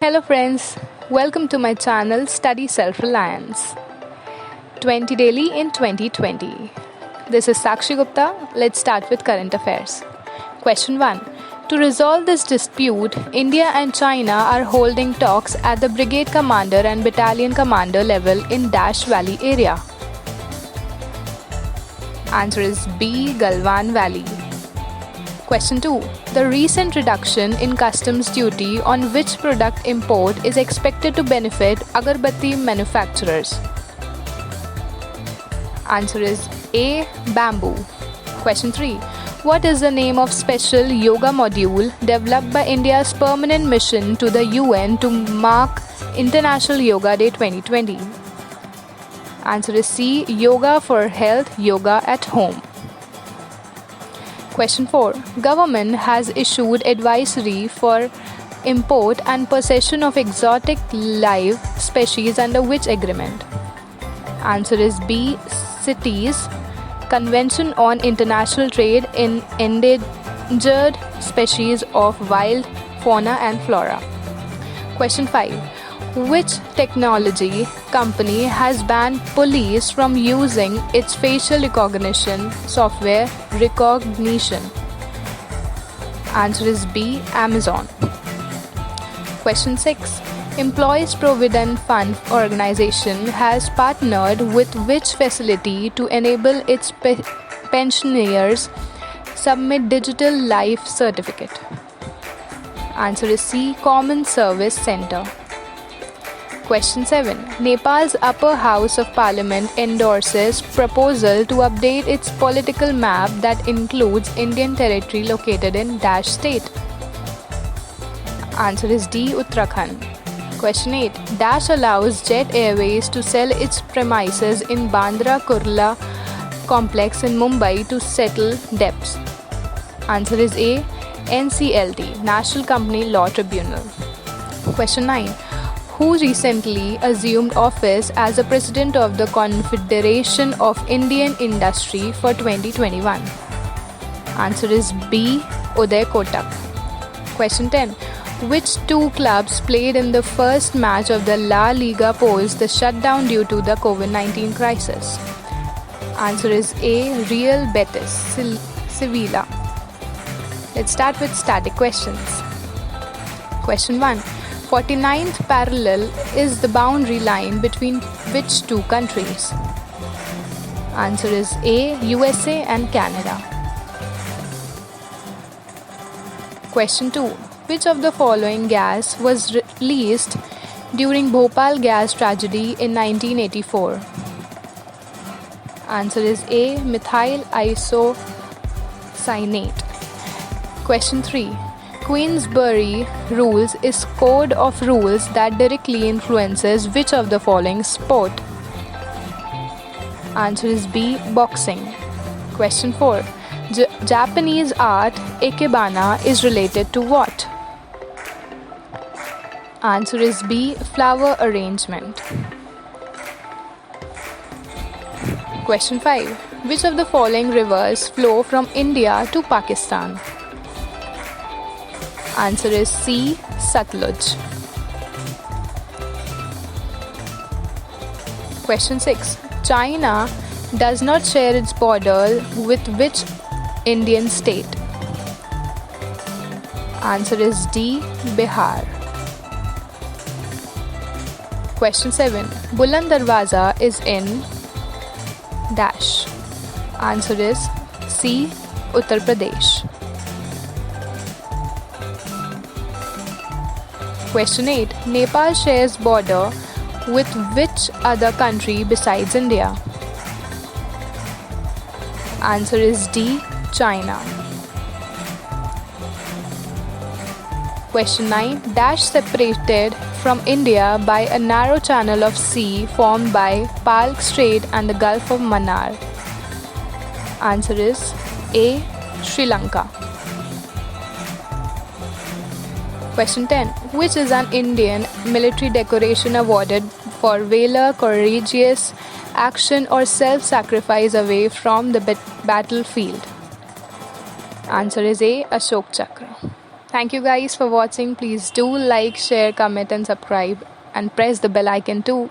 Hello, friends. Welcome to my channel Study Self Reliance 20 Daily in 2020. This is Sakshi Gupta. Let's start with current affairs. Question 1. To resolve this dispute, India and China are holding talks at the brigade commander and battalion commander level in Dash Valley area. Answer is B. Galwan Valley. Question 2. The recent reduction in customs duty on which product import is expected to benefit agarbatti manufacturers? Answer is A. Bamboo. Question 3. What is the name of special yoga module developed by India's permanent mission to the UN to mark International Yoga Day 2020? Answer is C. Yoga for Health, Yoga at Home. Question 4. Government has issued advisory for import and possession of exotic live species under which agreement? Answer is B. CITES, Convention on International Trade in Endangered Species of Wild Fauna and Flora. Question 5. Which technology company has banned police from using its facial recognition software Rekognition? Answer is B. Amazon. Question 6. Employees Provident Fund organization has partnered with which facility to enable its pensioners submit digital life certificate? Answer is C. Common Service Center. Question 7. Nepal's Upper House of Parliament endorses proposal to update its political map that includes Indian territory located in Dash state. Answer is D. Uttarakhand. Question 8. Dash allows Jet Airways to sell its premises in Bandra Kurla complex in Mumbai to settle debts. Answer is A. NCLT, National Company Law Tribunal. Question 9. Who recently assumed office as the President of the Confederation of Indian Industry for 2021? Answer is B. Uday Kotak. Question 10. Which two clubs played in the first match of the La Liga post the shutdown due to the COVID-19 crisis? Answer is A. Real Betis Sevilla. Let's start with static questions. Question 1. 49th parallel is the boundary line between which two countries? Answer is A. USA and Canada. Question 2. Which of the following gas was released during Bhopal gas tragedy in 1984? Answer is A. Methyl isocyanate. Question 3. Queensberry Rules is code of rules that directly influences which of the following sport? Answer is B. Boxing. Question 4. Japanese art ikebana is related to what? Answer is B. Flower arrangement. Question 5. Which of the following rivers flow from India to Pakistan? Answer is C. Satluj. Question 6. China does not share its border with which Indian state? Answer is D. Bihar. Question 7. Buland Darwaza is in Dash. Answer is C. Uttar Pradesh. Question 8. Nepal shares border with which other country besides India? Answer is D. China. Question 9. Dash separated from India by a narrow channel of sea formed by Palk Strait and the Gulf of Mannar. Answer is A. Sri Lanka. Question 10. Which is an Indian military decoration awarded for valor, courageous action or self-sacrifice away from the battlefield? Answer is A. Ashok Chakra. Thank you guys for watching. Please do like, share, comment, and subscribe, and press the bell icon too.